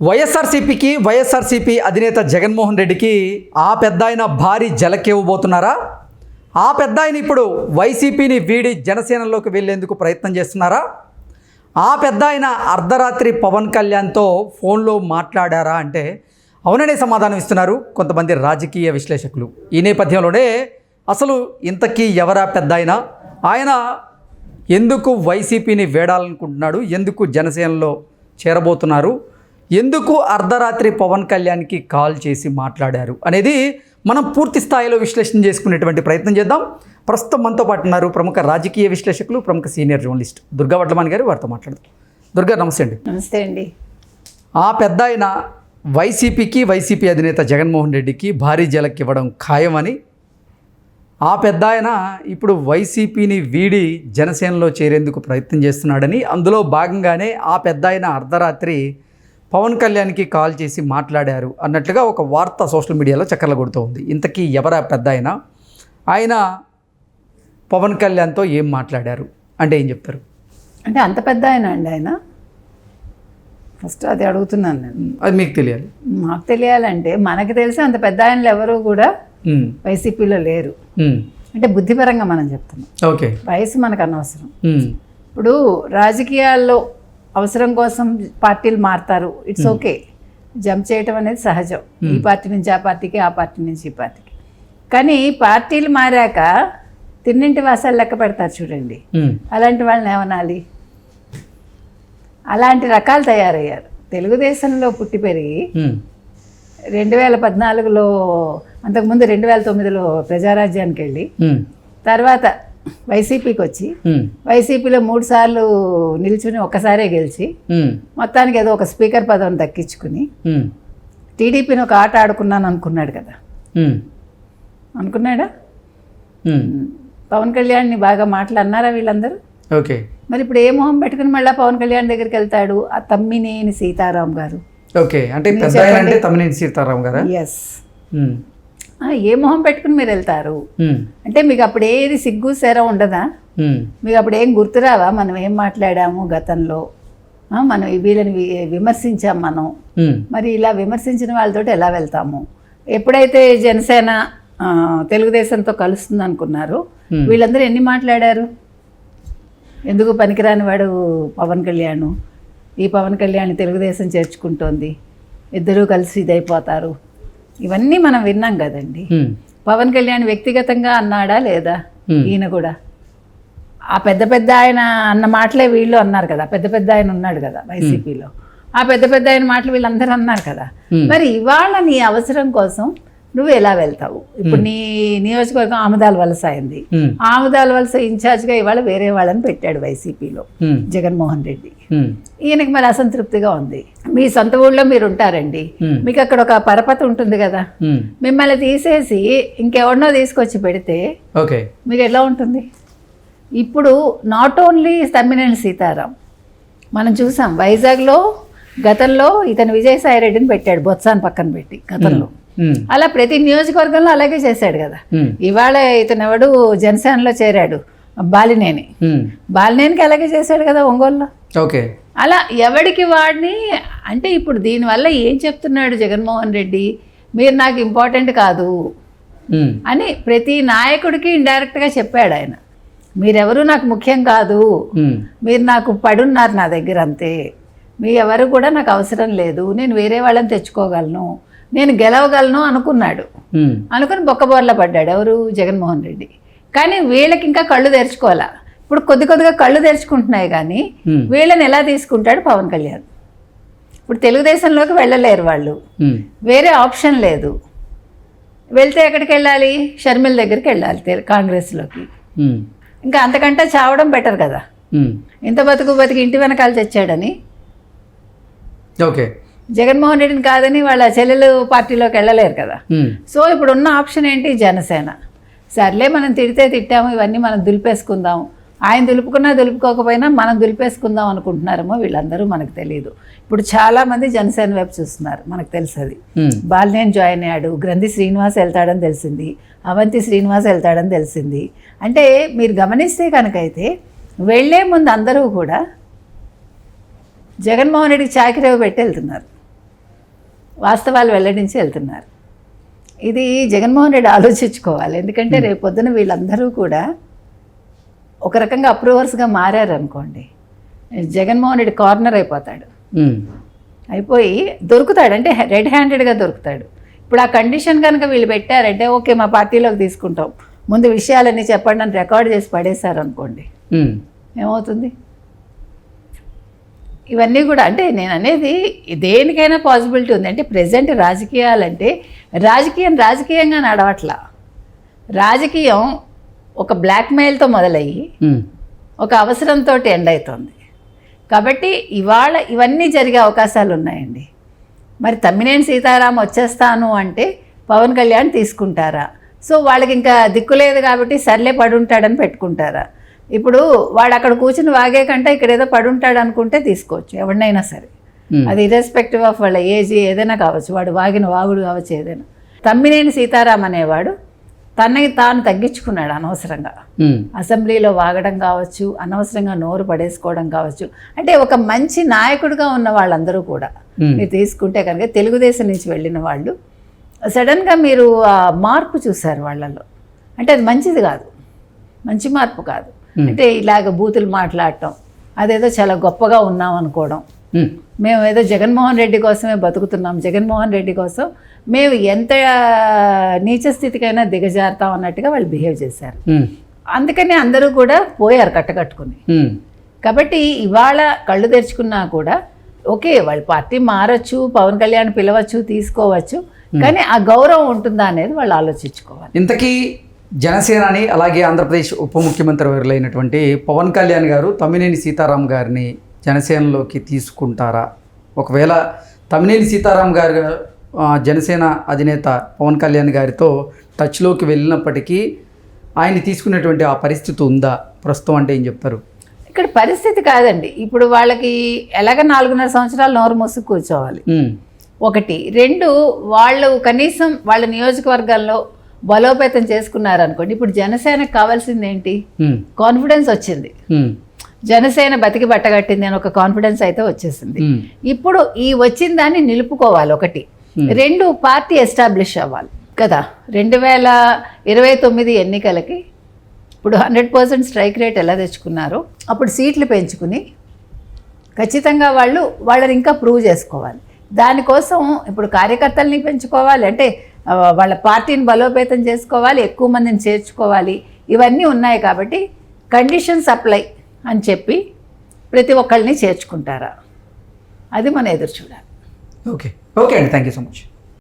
వైఎస్ఆర్సీపీ అధినేత జగన్మోహన్ రెడ్డికి ఆ పెద్దాయన భారీ జలకివ్వబోతున్నారా? ఆ పెద్దాయన ఇప్పుడు వైసీపీని వీడి జనసేనలోకి వెళ్లేందుకు ప్రయత్నం చేస్తున్నారా? ఆ పెద్దాయన అర్ధరాత్రి పవన్ కళ్యాణ్తో ఫోన్లో మాట్లాడారా అంటే అవుననే సమాధానం ఇస్తున్నారు కొంతమంది రాజకీయ విశ్లేషకులు. ఈ నేపథ్యంలోనే అసలు ఇంతకీ ఎవరా పెద్దాయన? ఆయన ఎందుకు వైసీపీని వేడాలనుకుంటున్నాడు? ఎందుకు జనసేనలో చేరబోతున్నారు? ఎందుకు అర్ధరాత్రి పవన్ కళ్యాణ్కి కాల్ చేసి మాట్లాడారు అనేది మనం పూర్తి స్థాయిలో విశ్లేషణ చేసుకునేటువంటి ప్రయత్నం చేద్దాం. ప్రస్తుతం మనతో పాటు ఉన్నారు ప్రముఖ రాజకీయ విశ్లేషకులు, ప్రముఖ సీనియర్ జర్నలిస్ట్ దుర్గా వడ్లమాని గారు. వారితో మాట్లాడదాం. దుర్గా, నమస్తే అండి. నమస్తే అండి. ఆ పెద్ద ఆయన వైసీపీ అధినేత జగన్మోహన్ రెడ్డికి భారీ జలక్ ఇవ్వడం ఖాయమని, ఆ పెద్ద ఆయన ఇప్పుడు వైసీపీని వీడి జనసేనలో చేరేందుకు ప్రయత్నం చేస్తున్నాడని, అందులో భాగంగానే ఆ పెద్ద ఆయన అర్ధరాత్రి పవన్ కళ్యాణ్కి కాల్ చేసి మాట్లాడారు అన్నట్లుగా ఒక వార్త సోషల్ మీడియాలో చక్కర్లు కొడుతూ ఉంది. ఇంతకీ ఎవరా పెద్ద ఆయన? ఆయన పవన్ కళ్యాణ్తో ఏం మాట్లాడారు అంటే ఏం చెప్తారు? అంటే అంత పెద్ద ఆయన అండి ఆయన? ఫస్ట్ అది అడుగుతున్నాను నేను. అది మీకు తెలియాలి. మాకు తెలియాలంటే మనకు తెలిసి అంత పెద్ద ఆయనలు ఎవరు కూడా వైసీపీలో లేరు. అంటే బుద్ధిపరంగా మనం చెప్తున్నాం. ఓకే, వయసు మనకు అనవసరం. ఇప్పుడు రాజకీయాల్లో అవసరం కోసం పార్టీలు మారుతారు, ఇట్స్ ఓకే. జంప్ చేయటం అనేది సహజం. ఈ పార్టీ నుంచి ఆ పార్టీకి, ఆ పార్టీ నుంచి ఈ పార్టీకి. కానీ పార్టీలు మారాక తిన్నింటి వాసాలు లెక్క పెడతారు చూడండి, అలాంటి వాళ్ళని ఏమనాలి? అలాంటి రకాలు తయారయ్యారు. తెలుగుదేశంలో పుట్టి పెరిగి 2014లో, అంతకుముందు 2009లో ప్రజారాజ్యానికి వెళ్ళి తర్వాత వైసీపీకి వచ్చి వైసీపీలో 3 సార్లు నిల్చుని ఒక్కసారే గెలిచి మొత్తానికి ఏదో ఒక స్పీకర్ పదవిని దక్కించుకుని టీడీపీని ఒక ఆట ఆడుకున్నాను అనుకున్నాడు కదా. అనుకున్నాడా? పవన్ కళ్యాణ్ని బాగా మాట్లాడినారా వీళ్ళందరూ? ఓకే. మరి ఇప్పుడు ఏ మొహం పెట్టుకుని మళ్ళీ పవన్ కళ్యాణ్ దగ్గరికి వెళ్తాడు? ఆ తమ్మినేని సీతారాం గారు. ఓకే, అంటే పెద్ద ఆయన అంటే తమ్మినేని సీతారాం గారు. ఎస్. ఏ మొహం పెట్టుకుని మీరు వెళ్తారు? అంటే మీకు అప్పుడు ఏది సిగ్గు సెర ఉండదా? మీకు అప్పుడు ఏం గుర్తురావా? మనం ఏం మాట్లాడాము గతంలో? మనం వీళ్ళని విమర్శించాం మనం. మరి ఇలా విమర్శించిన వాళ్ళతో ఎలా వెళ్తాము? ఎప్పుడైతే జనసేన తెలుగుదేశంతో కలుస్తుంది అనుకున్నారు, వీళ్ళందరూ ఎన్ని మాట్లాడారు? ఎందుకు పనికిరాని వాడు పవన్ కళ్యాణ్, ఈ పవన్ కళ్యాణ్ తెలుగుదేశం చేర్చుకుంటోంది, ఇద్దరూ కలిసి ఇదైపోతారు, ఇవన్నీ మనం విన్నాం కదండి. పవన్ కళ్యాణ్ వ్యక్తిగతంగా అన్నాడా లేదా? ఈయన కూడా ఆ పెద్ద ఆయన అన్న మాటలే వీళ్ళు అన్నారు కదా. పెద్ద ఆయన ఉన్నాడు కదా వైసీపీలో, ఆ పెద్ద ఆయన మాటలు వీళ్ళందరూ అన్నారు కదా. మరి ఇవాళ నీ అవసరం కోసం నువ్వు ఎలా వెళ్తావు? ఇప్పుడు నీ నియోజకవర్గం ఆముదాల వలస అయింది. ఆముదాల వలస ఇన్ఛార్జ్గా ఇవాళ వేరే వాళ్ళని పెట్టాడు వైసీపీలో జగన్మోహన్ రెడ్డి. ఈయనకి మరి అసంతృప్తిగా ఉంది. మీ సొంత ఊళ్ళో మీరు ఉంటారండి, మీకు అక్కడ ఒక పరపతి ఉంటుంది కదా. మిమ్మల్ని తీసేసి ఇంకెవరినో తీసుకొచ్చి పెడితే మీకు ఎలా ఉంటుంది? ఇప్పుడు నాట్ ఓన్లీ తమ్మినేని సీతారాం, మనం చూసాం వైజాగ్లో గతంలో ఇతను విజయసాయి రెడ్డిని పెట్టాడు, బొత్సాన్ని పక్కన పెట్టి గతంలో. అలా ప్రతి నియోజకవర్గంలో అలాగే చేశాడు కదా. ఇవాళ ఇతను ఎవడు జనసేనలో చేరాడు, బాలినేనికి అలాగే చేశాడు కదా ఒంగోలులో. ఓకే. అలా ఎవడికి వాడిని. అంటే ఇప్పుడు దీనివల్ల ఏం చెప్తున్నాడు జగన్మోహన్ రెడ్డి? మీరు నాకు ఇంపార్టెంట్ కాదు అని ప్రతి నాయకుడికి ఇండైరెక్ట్గా చెప్పాడు ఆయన. మీరెవరు నాకు ముఖ్యం కాదు, మీరు నాకు పడున్నారు నా దగ్గర అంతే, మీ ఎవరు కూడా నాకు అవసరం లేదు, నేను వేరే వాళ్ళని తెచ్చుకోగలను, నేను గెలవగలను అనుకున్నాడు. అనుకుని బొక్కబోర్ల పడ్డాడు ఎవరు? జగన్మోహన్ రెడ్డి. కానీ వీళ్ళకి ఇంకా కళ్ళు తెరుచుకోవాలా. ఇప్పుడు కొద్దిగా కళ్ళు తెరుచుకుంటున్నాయి, కానీ వీళ్ళని ఎలా తీసుకుంటాడు పవన్ కళ్యాణ్? ఇప్పుడు తెలుగుదేశంలోకి వెళ్ళలేరు వాళ్ళు, వేరే ఆప్షన్ లేదు. వెళ్తే ఎక్కడికి వెళ్ళాలి? షర్మిల దగ్గరికి వెళ్ళాలి, కాంగ్రెస్లోకి. ఇంకా అంతకంటే చావడం బెటర్ కదా. ఇంత బతికి ఇంటి వెనకాల తెచ్చాడని ఓకే జగన్మోహన్ రెడ్డిని కాదని వాళ్ళ చెల్లెలు పార్టీలోకి వెళ్ళలేరు కదా. సో ఇప్పుడు ఉన్న ఆప్షన్ ఏంటి? జనసేన. సర్లే, మనం తిట్టాము, ఇవన్నీ మనం దులిపేసుకుందాం. ఆయన దులుపుకున్నా దులుపుకోకపోయినా మనం దులిపేసుకుందాం అనుకుంటున్నారేమో వీళ్ళందరూ, మనకు తెలియదు. ఇప్పుడు చాలామంది జనసేన వైపు చూస్తున్నారు, మనకు తెలుసు. అది బాలినేని జాయిన్ అయ్యాడు, గ్రంథి శ్రీనివాస్ వెళ్తాడని తెలిసింది, అవంతి శ్రీనివాస్ వెళ్తాడని తెలిసింది. అంటే మీరు గమనిస్తే కనుకైతే వెళ్లే ముందు అందరూ కూడా జగన్మోహన్ రెడ్డికి చాకిరేవు పెట్టి వెళ్తున్నారు. వాస్తవాలు వెల్లడించి వెళ్తున్నారు. ఇది జగన్మోహన్ రెడ్డి ఆలోచించుకోవాలి. ఎందుకంటే రేపు పొద్దున వీళ్ళందరూ కూడా ఒక రకంగా అప్రూవర్స్గా మారారనుకోండి, జగన్మోహన్ రెడ్డి కార్నర్ అయిపోతాడు. అయిపోయి దొరుకుతాడు, అంటే రెడ్ హ్యాండెడ్గా దొరుకుతాడు. ఇప్పుడు ఆ కండిషన్ కనుక వీళ్ళు పెట్టారంటే ఓకే మా పార్టీలోకి తీసుకుంటాం, ముందు విషయాలన్నీ చెప్పండి అని రికార్డ్ చేసి పడేశారు అనుకోండి, ఏమవుతుంది? ఇవన్నీ కూడా అంటే నేను అనేది దేనికైనా పాసిబిలిటీ ఉంది. అంటే ప్రజెంట్ రాజకీయాలంటే రాజకీయంగా నడవట్లా. రాజకీయం ఒక బ్లాక్మెయిల్తో మొదలయ్యి ఒక అవసరంతో ఎండ్ అవుతుంది. కాబట్టి ఇవాళ ఇవన్నీ జరిగే అవకాశాలు ఉన్నాయండి. మరి తమ్మినేని సీతారాం వచ్చేస్తాను అంటే పవన్ కళ్యాణ్ తీసుకుంటారా? సో వాళ్ళకి ఇంకా దిక్కులేదు కాబట్టి సర్లే పడుంటాడని పెట్టుకుంటారా? ఇప్పుడు వాడు అక్కడ కూర్చుని వాగే కంటే ఇక్కడ ఏదో పడుంటాడు అనుకుంటే తీసుకోవచ్చు ఎవరినైనా సరే, అది ఇర్రెస్పెక్టివ్ ఆఫ్ వాళ్ళ ఏజ్ ఏదైనా కావచ్చు, వాడు వాగిన వాగుడు కావచ్చు ఏదైనా. తమ్మినేని సీతారాం అనేవాడు తనకి తాను తగ్గించుకున్నాడు అనవసరంగా. అసెంబ్లీలో వాగడం కావచ్చు, అనవసరంగా నోరు పడేసుకోవడం కావచ్చు. అంటే ఒక మంచి నాయకుడిగా ఉన్న వాళ్ళందరూ కూడా మీరు తీసుకుంటే కనుక తెలుగుదేశం నుంచి వెళ్ళిన వాళ్ళు సడన్గా మీరు మార్పు చూశారు వాళ్ళలో. అంటే అది మంచిది కాదు, మంచి మార్పు కాదు. అంటే ఇలాగ బూతులు మాట్లాడటం, అదేదో చాలా గొప్పగా ఉన్నాం అనుకోవడం, మేము ఏదో జగన్మోహన్ రెడ్డి కోసమే బతుకుతున్నాం, జగన్మోహన్ రెడ్డి కోసం మేము ఎంత నీచ స్థితికైనా దిగజారుతాం అన్నట్టుగా వాళ్ళు బిహేవ్ చేశారు. అందుకని అందరూ కూడా పోయారు కట్టకట్టుకుని. కాబట్టి ఇవాళ కళ్ళు తెరుచుకున్నా కూడా ఓకే వాళ్ళ పార్టీ మారచ్చు, పవన్ కళ్యాణ్ పిలవచ్చు, తీసుకోవచ్చు, కానీ ఆ గౌరవం ఉంటుందా అనేది వాళ్ళు ఆలోచించుకోవాలి. ఇంతకీ జనసేనాని అలాగే ఆంధ్రప్రదేశ్ ఉప ముఖ్యమంత్రి వర్యులైనటువంటి పవన్ కళ్యాణ్ గారు తమ్మినేని సీతారాం గారిని జనసేనలోకి తీసుకుంటారా? ఒకవేళ తమ్మినేని సీతారాం గారు జనసేన అధినేత పవన్ కళ్యాణ్ గారితో టచ్లోకి వెళ్ళినప్పటికీ ఆయన తీసుకునేటువంటి ఆ పరిస్థితి ఉందా ప్రస్తుతం అంటే ఏం చెప్తారు? ఇక్కడ పరిస్థితి కాదండి. ఇప్పుడు వాళ్ళకి ఎలాగ 4.5 సంవత్సరాలు నోరు మూసి కూర్చోవాలి, ఒకటి. రెండు, వాళ్ళు కనీసం వాళ్ళ నియోజకవర్గాల్లో బలోపేతం చేసుకున్నారనుకోండి. ఇప్పుడు జనసేనకు కావాల్సింది ఏంటి? కాన్ఫిడెన్స్ వచ్చింది, జనసేన బతికి బట్టగట్టింది అని ఒక కాన్ఫిడెన్స్ అయితే వచ్చేసింది. ఇప్పుడు ఈ వచ్చిన దాన్ని నిలుపుకోవాలి, ఒకటి. రెండు, పార్టీ ఎస్టాబ్లిష్ అవ్వాలి కదా. 2029 ఎన్నికలకి ఇప్పుడు 100% స్ట్రైక్ రేట్ ఎలా తెచ్చుకున్నారో అప్పుడు సీట్లు పెంచుకుని ఖచ్చితంగా వాళ్ళని ఇంకా ప్రూవ్ చేసుకోవాలి. దానికోసం ఇప్పుడు కార్యకర్తల్ని పెంచుకోవాలి, అంటే వాళ్ళ పార్టీని బలోపేతం చేసుకోవాలి, ఎక్కువ మందిని చేర్చుకోవాలి, ఇవన్నీ ఉన్నాయి. కాబట్టి కండిషన్స్ అప్లై అని చెప్పి ప్రతి ఒక్కళ్ళని చేర్చుకుంటారా, అది మనం ఎదురు చూడాలి. ఓకే అండి, థ్యాంక్ యూ సో మచ్.